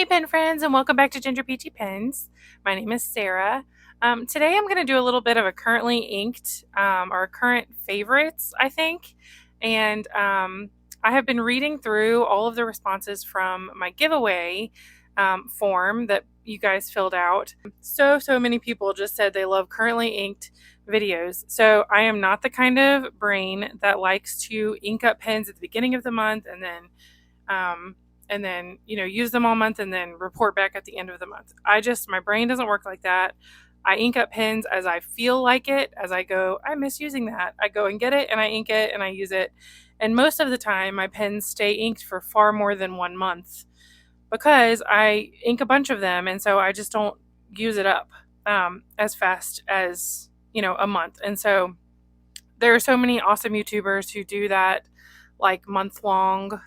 Hey pen friends, and welcome back to Ginger Peachy Pens. My name is Sarah. Today I'm going to do a little bit of a currently inked or current favorites, I think. And I have been reading through all of the responses from my giveaway form that you guys filled out. So many people just said they love currently inked videos. So I am not the kind of brain that likes to ink up pens at the beginning of the month and then use them all month and then report back at the end of the month. My brain doesn't work like that. I ink up pens as I feel like it. As I go, I miss using that, I go and get it and I ink it and I use it. And most of the time my pens stay inked for far more than 1 month because I ink a bunch of them, and so I just don't use it up as fast as a month. And so there are so many awesome YouTubers who do that, like month-long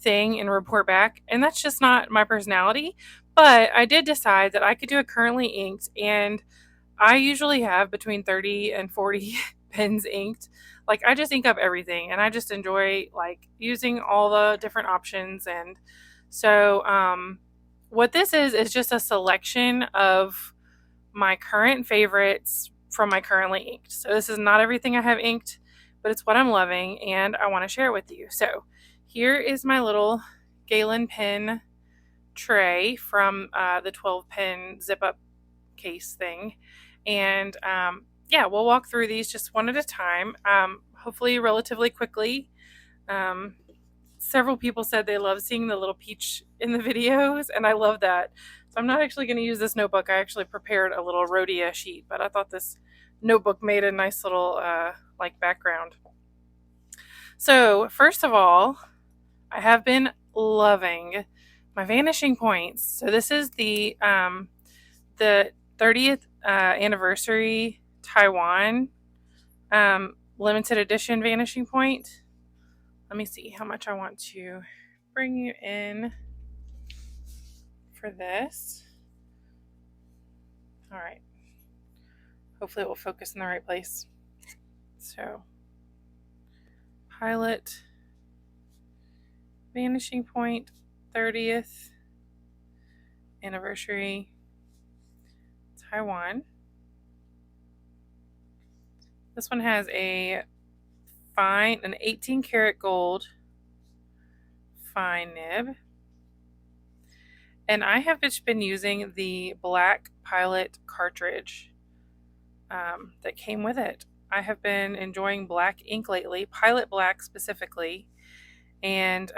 thing and report back, and that's just not my personality. But I did decide that I could do a currently inked, and I usually have between 30 and 40 pens inked. Like, I just ink up everything, and I just enjoy like using all the different options. And so what this is just a selection of my current favorites from my currently inked. So this is not everything I have inked, but it's what I'm loving and I want to share it with you. So here is my little Galen pen tray from the 12 pen zip up case thing. And yeah, we'll walk through these just one at a time, hopefully relatively quickly. Several people said they love seeing the little peach in the videos, and I love that. So I'm not actually going to use this notebook. I actually prepared a little Rhodia sheet, but I thought this notebook made a nice little like background. So first of all, I have been loving my Vanishing points. So this is the 30th anniversary Taiwan limited edition Vanishing point. Let me see how much I want to bring you in for this. All right. Hopefully it will focus in the right place. So, Pilot Vanishing Point 30th anniversary Taiwan. This one has an 18 karat gold fine nib. And I have just been using the black Pilot cartridge that came with it. I have been enjoying black ink lately, Pilot black specifically. And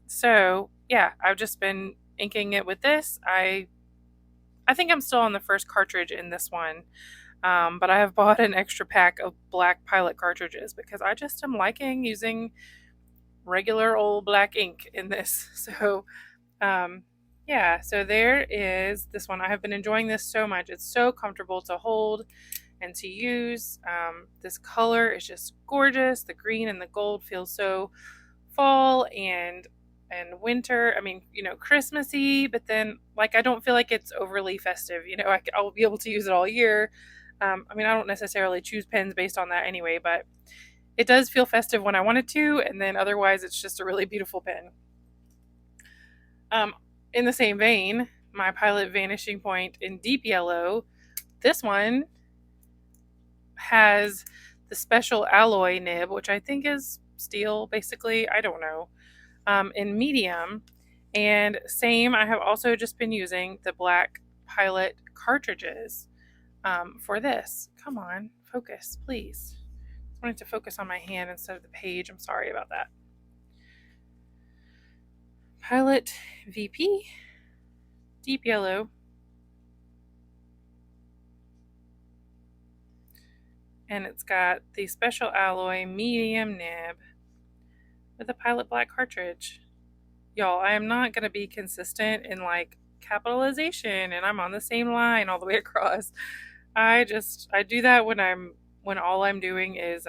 so yeah, I've just been inking it with this. I think I'm still on the first cartridge in this one. But I have bought an extra pack of black Pilot cartridges because I just am liking using regular old black ink in this. So yeah, so there is this one. I have been enjoying this so much. It's so comfortable to hold and to use. This color is just gorgeous. The green and the gold feel so fall and winter. I mean, Christmassy, but then like I don't feel like it's overly festive. I'll be able to use it all year. I mean, I don't necessarily choose pens based on that anyway, but it does feel festive when I want it to, and then otherwise it's just a really beautiful pen. In the same vein, my Pilot Vanishing Point in deep yellow, this one has the special alloy nib, which I think is steel, basically. I don't know. In medium. And same, I have also just been using the black Pilot cartridges for this. Come on, focus, please. I wanted to focus on my hand instead of the page. I'm sorry about that. Pilot VP, deep yellow. And it's got the special alloy medium nib with a Pilot black cartridge. Y'all, I am not going to be consistent in like capitalization and I'm on the same line all the way across. I do that when all I'm doing is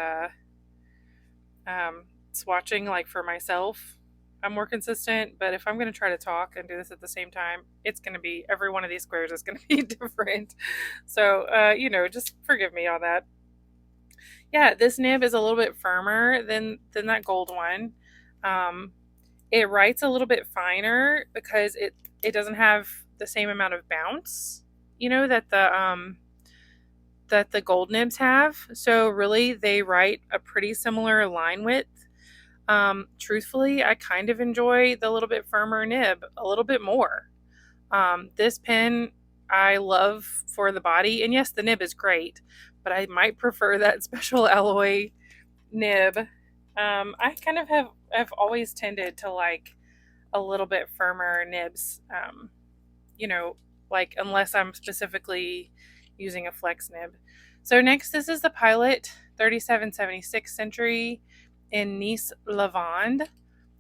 swatching like for myself. I'm more consistent, but if I'm going to try to talk and do this at the same time, it's going to be, every one of these squares is going to be different. So, just forgive me on that. Yeah, this nib is a little bit firmer than that gold one. It writes a little bit finer because it doesn't have the same amount of bounce, that the gold nibs have. So really, they write a pretty similar line width. Truthfully, I kind of enjoy the little bit firmer nib a little bit more. This pen I love for the body, and yes, the nib is great, but I might prefer that special alloy nib. I kind of have always tended to like a little bit firmer nibs, like unless I'm specifically using a flex nib. So next, this is the Pilot 3776 Century in Nice Lavande.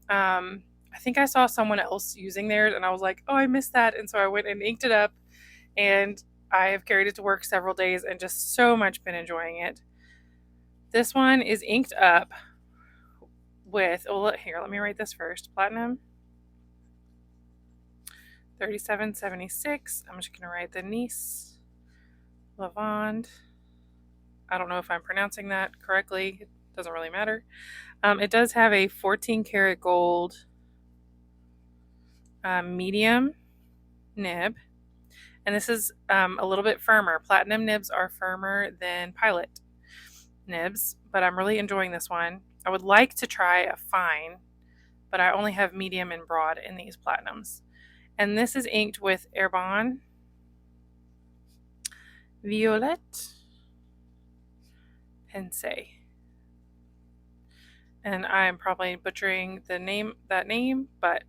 I think I saw someone else using theirs and I was like, oh, I missed that. And so I went and inked it up, and I have carried it to work several days and just so much been enjoying it. This one is inked up with, here, let me write this first. Platinum 3776. I'm just going to write the Nice Lavande. I don't know if I'm pronouncing that correctly. It doesn't really matter. It does have a 14 karat gold medium nib, and this is a little bit firmer. Platinum nibs are firmer than Pilot nibs, but I'm really enjoying this one. I would like to try a fine, but I only have medium and broad in these platinums. And this is inked with Herbon Violet Pensée. And I'm probably butchering that name, but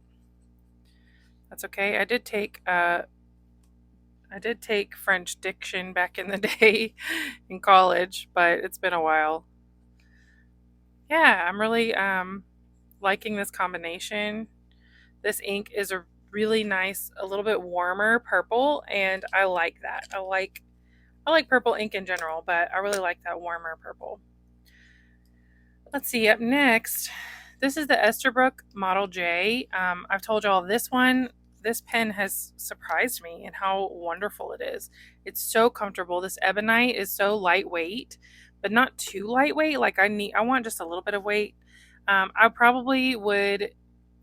that's okay. I did take French diction back in the day in college, but it's been a while. Yeah, I'm really liking this combination. This ink is a really nice, a little bit warmer purple, and I like that. I like purple ink in general, but I really like that warmer purple. Let's see, up next, this is the Esterbrook Model J. I've told y'all this pen has surprised me in how wonderful it is. It's so comfortable. This ebonite is so lightweight, but not too lightweight. Like I want just a little bit of weight. I probably would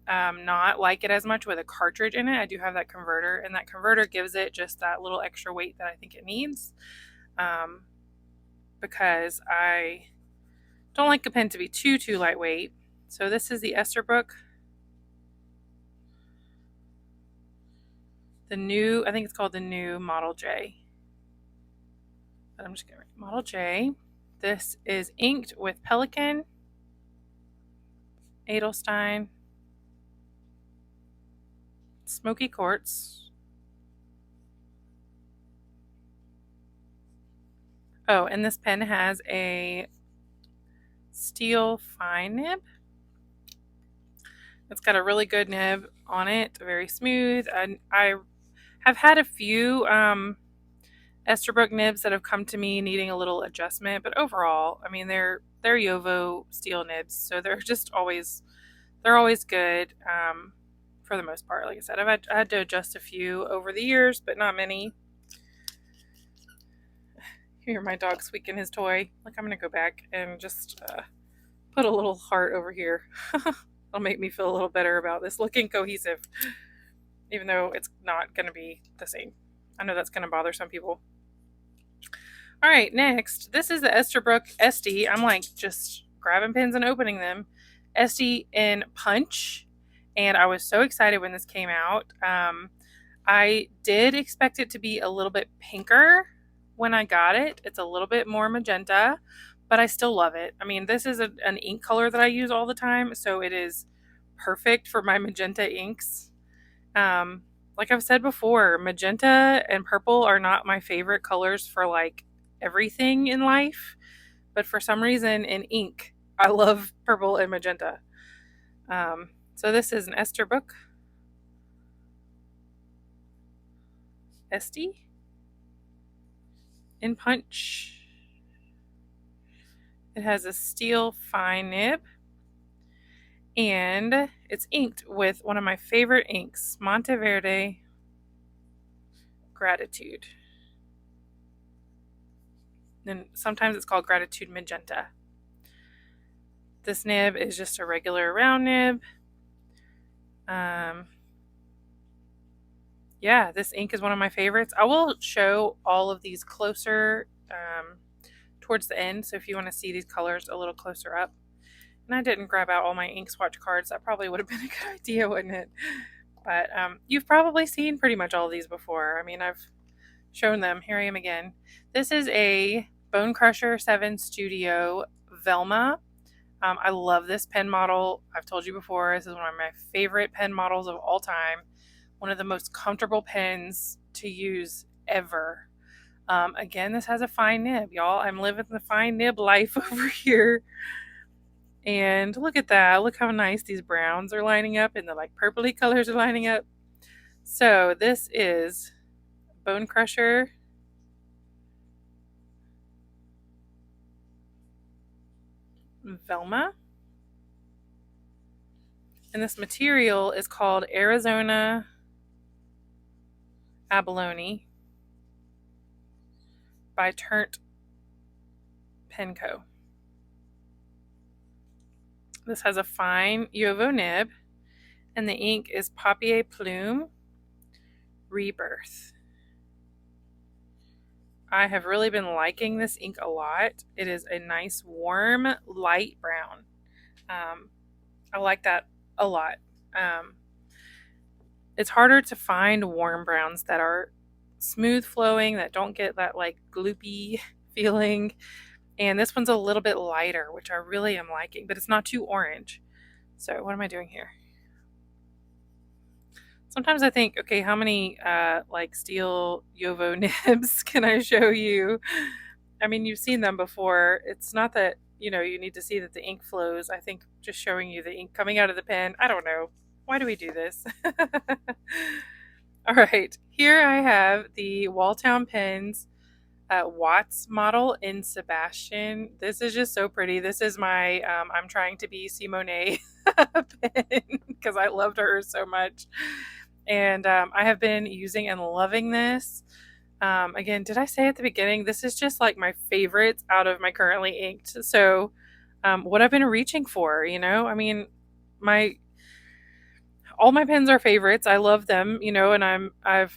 not like it as much with a cartridge in it. I do have that converter, and that converter gives it just that little extra weight that I think it needs, because I don't like a pen to be too lightweight. So this is the Esterbrook, the new, I think it's called the new Model J, but I'm just gonna write Model J. This is inked with Pelican, Edelstein, Smoky Quartz. Oh, and this pen has a steel fine nib. It's got a really good nib on it, very smooth. And I have had a few Esterbrook nibs that have come to me needing a little adjustment, but overall, I mean, they're Yovo steel nibs, so they're always good for the most part. Like I said, I had to adjust a few over the years, but not many. Hear my dog squeaking his toy. Like, I'm gonna go back and just put a little heart over here. It'll make me feel a little better about this looking cohesive, even though it's not gonna be the same. I know that's gonna bother some people. All right, next, this is the Esterbrook Estie. I'm like just grabbing pens and opening them. Estie in Punch, and I was so excited when this came out. I did expect it to be a little bit pinker when I got it. It's a little bit more magenta, but I still love it. I mean, this is an ink color that I use all the time, so it is perfect for my magenta inks. Like I've said before, magenta and purple are not my favorite colors for like everything in life, but for some reason in ink, I love purple and magenta. So this is an Esterbrook Estie in Punch. It has a steel fine nib, and it's inked with one of my favorite inks, Monteverde Gratitude. And sometimes it's called Gratitude Magenta. This nib is just a regular round nib. Um, yeah, this ink is one of my favorites. I will show all of these closer towards the end. So if you want to see these colors a little closer up. And I didn't grab out all my ink swatch cards. That probably would have been a good idea, wouldn't it? But you've probably seen pretty much all of these before. I mean, I've shown them. Here I am again. This is a Bone Crusher 7 Studio Velma. I love this pen model. I've told you before, this is one of my favorite pen models of all time. One of the most comfortable pens to use ever. Again, this has a fine nib, y'all. I'm living the fine nib life over here. And look at that. Look how nice these browns are lining up and the like purpley colors are lining up. So this is Bone Crusher Velma. And this material is called Arizona Abalone by Turnt Penco. This has a fine UFO nib, and the ink is Papier Plume Rebirth. I have really been liking this ink a lot. It is a nice, warm, light brown. I like that a lot. It's harder to find warm browns that are smooth flowing, that don't get that like gloopy feeling. And this one's a little bit lighter, which I really am liking, but it's not too orange. So what am I doing here? Sometimes I think, okay, how many like steel Yovo nibs can I show you? I mean, you've seen them before. It's not that, you need to see that the ink flows. I think just showing you the ink coming out of the pen, I don't know. Why do we do this? All right, here I have the Walltown pens Watts model in Sebastian. This is just so pretty. This is my I'm trying to be Simone pen because I loved her so much. And I have been using and loving this. Again, did I say at the beginning, this is just like my favorites out of my currently inked. So what I've been reaching for, I mean, all my pens are favorites. I love them, and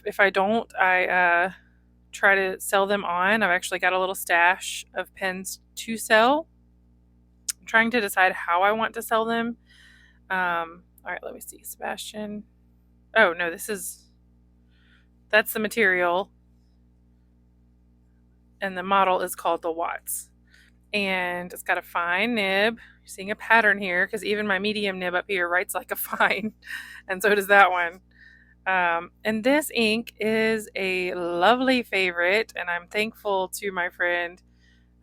if I don't, I try to sell them on. I've actually got a little stash of pens to sell. I'm trying to decide how I want to sell them. All right, let me see. Sebastian. Oh, no, that's the material. And the model is called the Watts. And it's got a fine nib. You're seeing a pattern here because even my medium nib up here writes like a fine. And so does that one. And this ink is a lovely favorite, and I'm thankful to my friend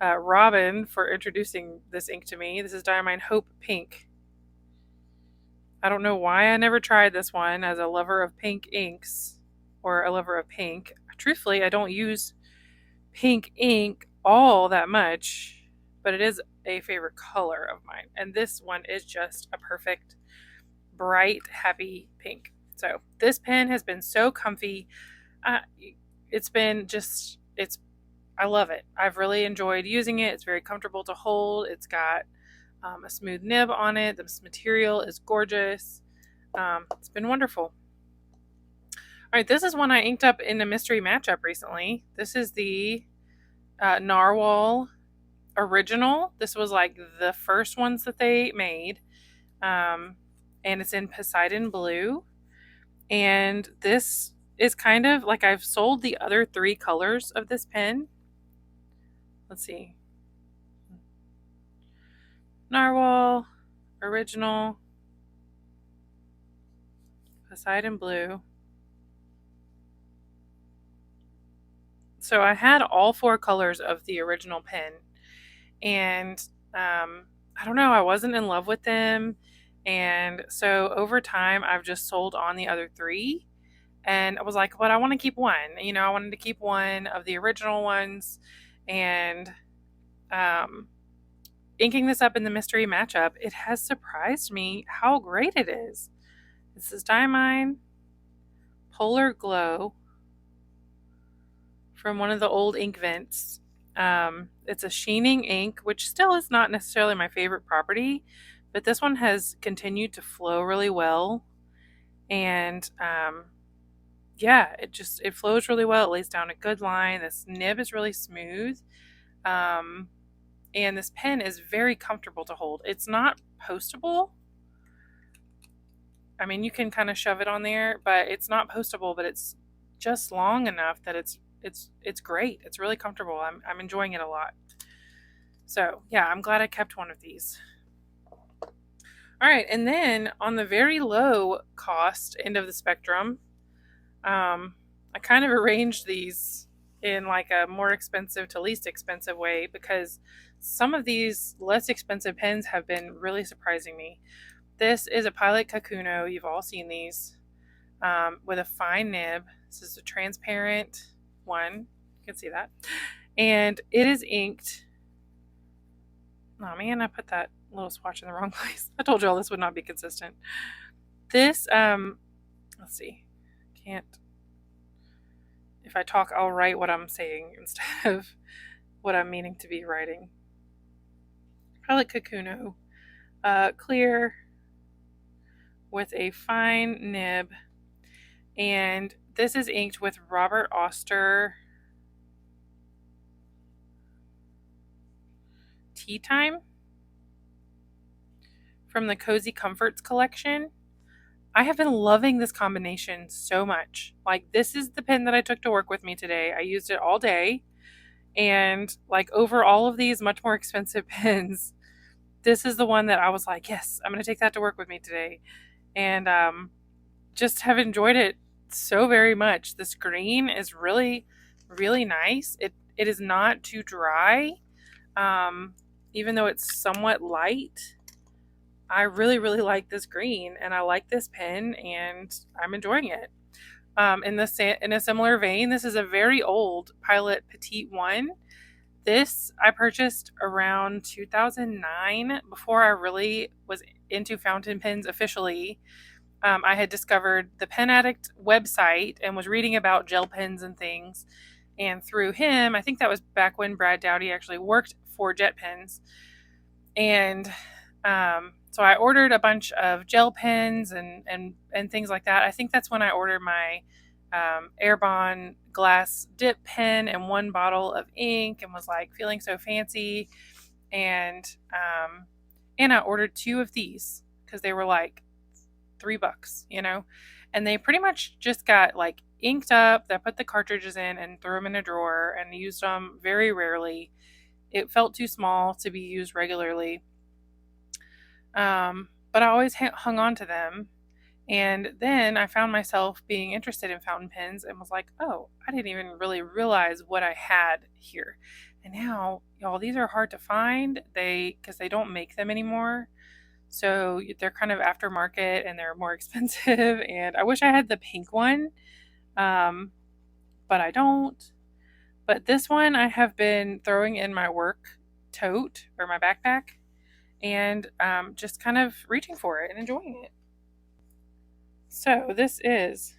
Robin for introducing this ink to me. This is Diamine Hope Pink. I don't know why I never tried this one as a lover of pink inks or a lover of pink. Truthfully, I don't use pink ink all that much, but it is a favorite color of mine. And this one is just a perfect, bright, happy pink. So this pen has been so comfy. I love it. I've really enjoyed using it. It's very comfortable to hold. It's got a smooth nib on it. This material is gorgeous. It's been wonderful. All right, this is one I inked up in a mystery matchup recently. This is the Narwhal original. This was like the first ones that they made. And it's in Poseidon Blue. And this is kind of like I've sold the other 3 colors of this pen. Let's see. Narwhal, original, Poseidon Blue. So I had all 4 colors of the original pen. And I don't know, I wasn't in love with them. And so over time, I've just sold on the other 3. And I was like, but I want to keep one. I wanted to keep one of the original ones. And inking this up in the mystery matchup, it has surprised me how great it is. This is Diamine Polar Glow from one of the old ink vents. It's a sheening ink, which still is not necessarily my favorite property, but this one has continued to flow really well. And yeah, it flows really well. It lays down a good line. This nib is really smooth. Um, and this pen is very comfortable to hold. It's not postable. I mean, you can kind of shove it on there, but it's not postable, but it's just long enough that it's great. It's really comfortable. I'm enjoying it a lot. So, yeah, I'm glad I kept one of these. All right, and then on the very low cost end of the spectrum, I kind of arranged these in like a more expensive to least expensive way because some of these less expensive pens have been really surprising me. This is a Pilot Kakuno. You've all seen these with a fine nib. This is a transparent one. You can see that. And it is inked. Oh man, I put that little swatch in the wrong place. I told you all this would not be consistent. This, let's see. Can't. If I talk, I'll write what I'm saying instead of what I'm meaning to be writing. Pilot Kakuno. Clear with a fine nib. And this is inked with Robert Oster Tea Time from the Cozy Comforts collection. I have been loving this combination so much. Like, this is the pen that I took to work with me today. I used it all day. And like over all of these much more expensive pens, this is the one that I was like, yes, I'm going to take that to work with me today. And just have enjoyed it so very much. This green is really, really nice. It is not too dry. Even though it's somewhat light, I really, really like this green, and I like this pen, and I'm enjoying it. In a similar vein, this is a very old Pilot Petite One. This I purchased around 2009, before I really was into fountain pens officially. I had discovered the Pen Addict website and was reading about gel pens and things. And through him, I think that was back when Brad Dowdy actually worked for Jet Pens. And so I ordered a bunch of gel pens and things like that. I think that's when I ordered my Airbond glass dip pen and one bottle of ink and was like feeling so fancy. And I ordered 2 of these because they were like $3, and they pretty much just got like inked up. I put the cartridges in and threw them in a drawer and used them very rarely. It felt too small to be used regularly. But I always hung on to them. And then I found myself being interested in fountain pens and was like, oh, I didn't even really realize what I had here. And now, y'all, these are hard to find because they don't make them anymore. So they're kind of aftermarket and they're more expensive. And I wish I had the pink one, but I don't. But this one I have been throwing in my work tote or my backpack and just kind of reaching for it and enjoying it. So this is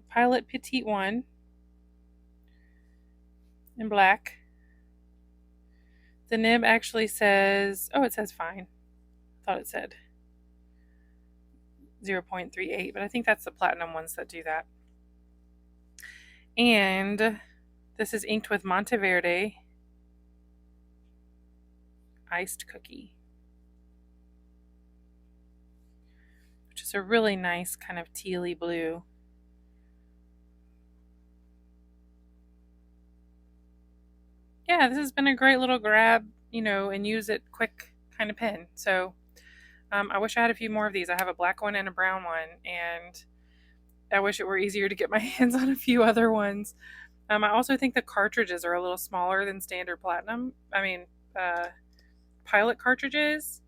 Pilot Petite One in black. The nib actually says, oh, it says fine. I thought it said 0.38, but I think that's the platinum ones that do that. And this is inked with Monteverde Iced Cookie, which is a really nice kind of tealy blue. Yeah, this has been a great little grab, and use it quick kind of pen. So I wish I had a few more of these. I have a black one and a brown one, and I wish it were easier to get my hands on a few other ones. I also think the cartridges are a little smaller than standard platinum. Pilot cartridges.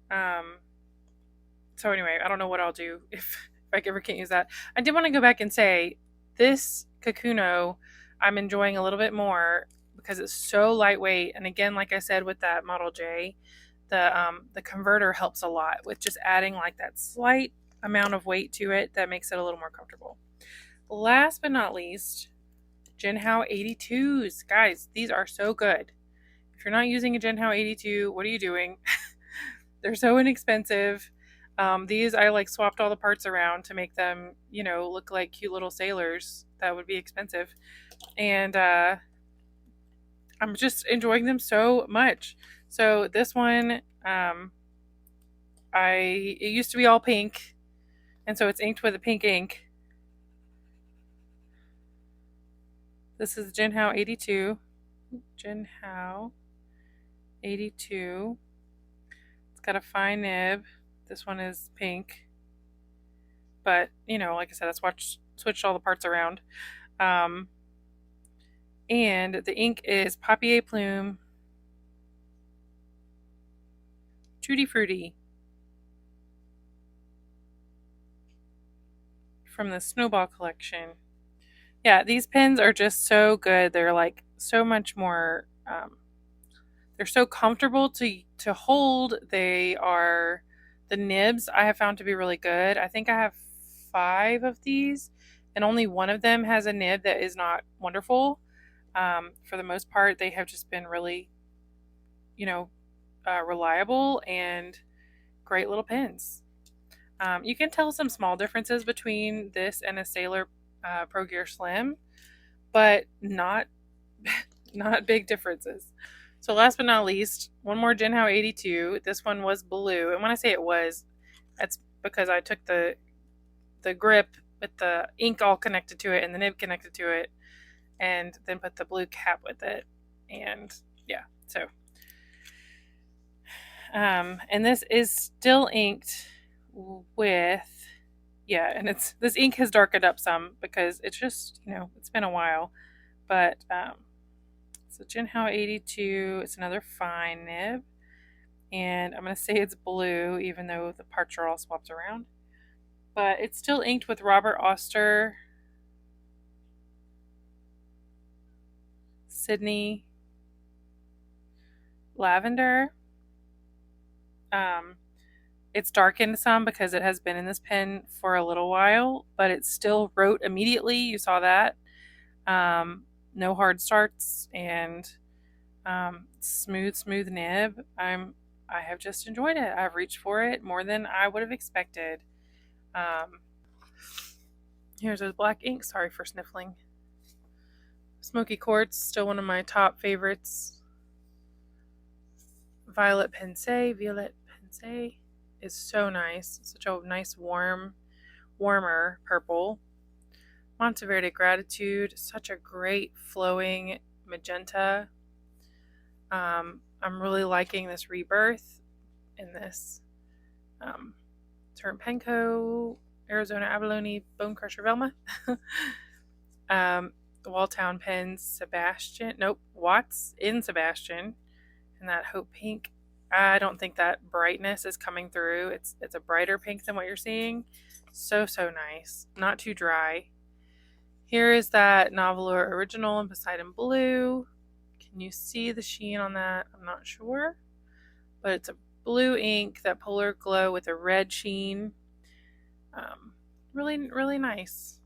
So anyway, I don't know what I'll do if I ever can't use that. I did want to go back and say this Kakuno I'm enjoying a little bit more because it's so lightweight. And again, like I said with that Model J, the converter helps a lot with just adding like that slight amount of weight to it that makes it a little more comfortable. Last but not least, Jinhao 82s. Guys, these are so good. If you're not using a Jinhao 82, what are you doing? They're so inexpensive. These I like swapped all the parts around to make them, look like cute little sailors. That would be expensive. And I'm just enjoying them so much. So this one, it used to be all pink, and so it's inked with a pink ink. This is Jinhao 82. Jinhao 82. It's got a fine nib. This one is pink. But, like I said, I switched all the parts around. And the ink is Papier Plume Tutti Frutti from the Snowball collection. Yeah, these pens are just so good. They're like so much more, they're so comfortable to hold. The nibs I have found to be really good. I think I have 5 of these, and only one of them has a nib that is not wonderful. For the most part, they have just been really, reliable and great little pens. You can tell some small differences between this and a Sailor Pro Gear Slim, but not not big differences. So last but not least, one more Jinhao 82. This one was blue, and when I say it was, that's because I took the grip with the ink all connected to it and the nib connected to it, and then put the blue cap with it. And yeah, so and this is still inked with, and this ink has darkened up some because it's just, it's been a while. But it's a Jinhao 82. It's another fine nib, and I'm going to say it's blue even though the parts are all swapped around. But it's still inked with Robert Oster, Sydney Lavender. It's darkened some because it has been in this pen for a little while, but it still wrote immediately. You saw that. No hard starts, and smooth nib. I have just enjoyed it. I've reached for it more than I would have expected. Here's a black ink. Sorry for sniffling. Smoky Quartz, still one of my top favorites. Violet Pensée is so nice. Such a nice warmer purple. Monteverde Gratitude, such a great flowing magenta. I'm really liking this Rebirth in this Terpenco Arizona Abalone Bone Crusher Velma. The Walltown pens Watts in Sebastian, and that Hope Pink. I don't think that brightness is coming through. It's a brighter pink than what you're seeing. So nice, not too dry. Here is that Novelure Original in Poseidon Blue. Can you see the sheen on that? I'm not sure, but it's a blue ink, that polar glow with a red sheen. Really nice.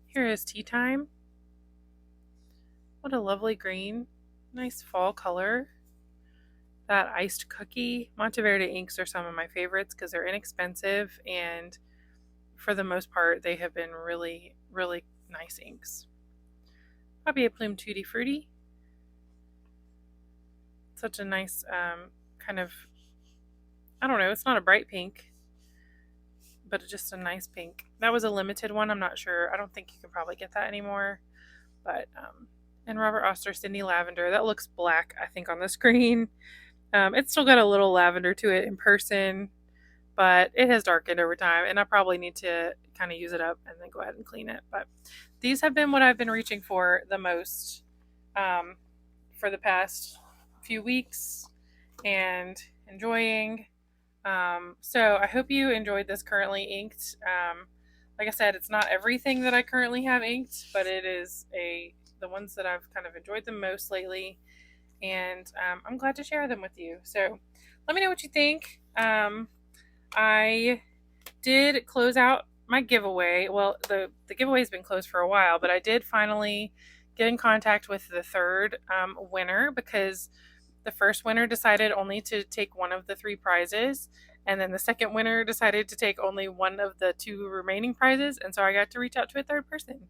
Here is Tea Time. What a lovely green. Nice fall color. That Iced Cookie. Monteverde inks are some of my favorites because they're inexpensive, and for the most part they have been really nice inks. Papier Plume Tutti Frutti. Such a nice kind of, I don't know, it's not a bright pink, but it's just a nice pink. That was a limited one. I'm not sure. I don't think you can probably get that anymore. But and Robert Oster Sydney Lavender. That looks black, I think, on the screen. It's still got a little lavender to it in person, but it has darkened over time, and I probably need to kind of use it up and then go ahead and clean it. But these have been what I've been reaching for the most for the past few weeks and enjoying. So I hope you enjoyed this currently inked. Like I said, it's not everything that I currently have inked, but it is the ones that I've kind of enjoyed the most lately, and I'm glad to share them with you. So let me know what you think. I did close out my giveaway. Well, the giveaway has been closed for a while, but I did finally get in contact with the third winner, because the first winner decided only to take one of the 3 prizes, And then the second winner decided to take only one of the two remaining prizes. And so I got to reach out to a third person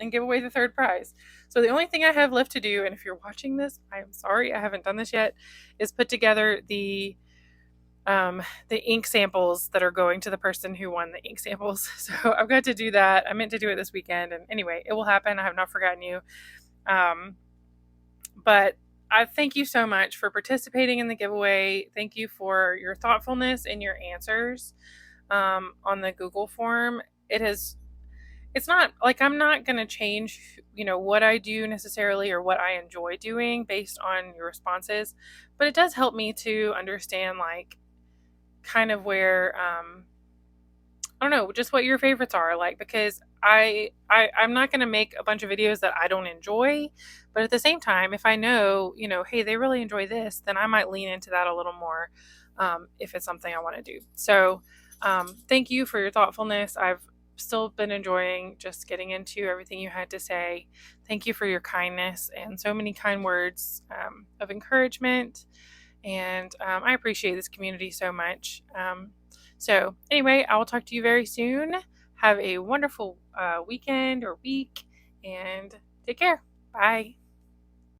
and give away the third prize. So the only thing I have left to do, and if you're watching this, I'm sorry I haven't done this yet, is put together the ink samples that are going to the person who won the ink samples. So I've got to do that. I meant to do it this weekend, and anyway, it will happen. I have not forgotten you. But I thank you so much for participating in the giveaway. Thank you for your thoughtfulness and your answers on the Google form. It's not like I'm not going to change, what I do necessarily or what I enjoy doing based on your responses, but it does help me to understand like kind of where I don't know, just what your favorites are, like, because I'm not going to make a bunch of videos that I don't enjoy, but at the same time, if I know, hey, they really enjoy this, then I might lean into that a little more if it's something I want to do. So thank you for your thoughtfulness. I've still been enjoying just getting into everything you had to say. Thank you for your kindness and so many kind words of encouragement. And I appreciate this community so much. So anyway, I will talk to you very soon. Have a wonderful weekend or week, and take care. Bye.